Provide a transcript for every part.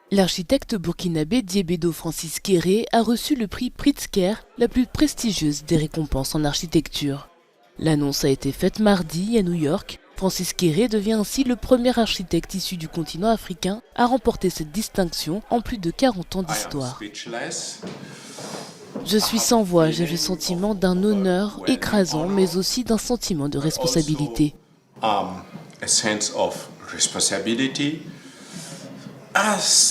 L'architecte burkinabé Diébedo Francis Kéré a reçu le prix Pritzker, la plus prestigieuse des récompenses en architecture. L'annonce a été faite mardi à New York. Francis Kéré devient ainsi le premier architecte issu du continent africain à remporter cette distinction en plus de 40 ans d'histoire. Je suis sans voix, j'ai le sentiment d'un honneur écrasant, mais aussi d'un sentiment de responsabilité.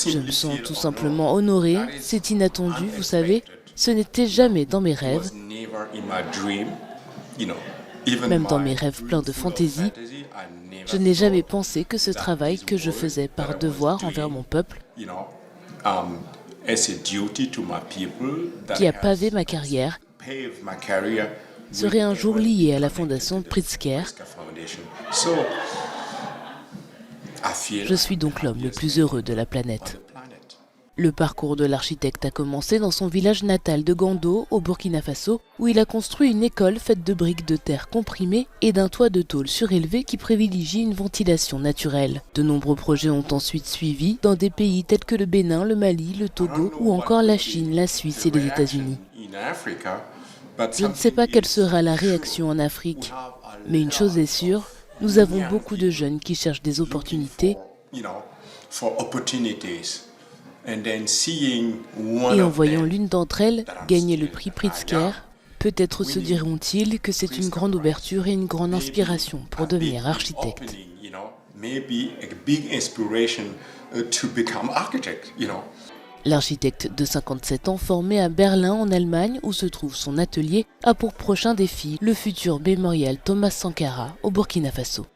Je me sens tout simplement honoré, c'est inattendu, vous savez, ce n'était jamais dans mes rêves. Même dans mes rêves pleins de fantaisie, je n'ai jamais pensé que ce travail que je faisais par devoir envers mon peuple, qui a pavé ma carrière, serait un jour lié à la fondation Pritzker. Je suis donc l'homme le plus heureux de la planète. Le parcours de l'architecte a commencé dans son village natal de Gando, au Burkina Faso, où il a construit une école faite de briques de terre comprimées et d'un toit de tôle surélevé qui privilégie une ventilation naturelle. De nombreux projets ont ensuite suivi dans des pays tels que le Bénin, le Mali, le Togo ou encore la Chine, la Suisse et les États-Unis. Je ne sais pas quelle sera la réaction en Afrique, mais une chose est sûre, nous avons beaucoup de jeunes qui cherchent des opportunités. Et en voyant l'une d'entre elles gagner le prix Pritzker, peut-être se diront-ils que c'est une grande ouverture et une grande inspiration pour devenir architecte. L'architecte de 57 ans, formé à Berlin en Allemagne, où se trouve son atelier, a pour prochain défi le futur mémorial Thomas Sankara au Burkina Faso.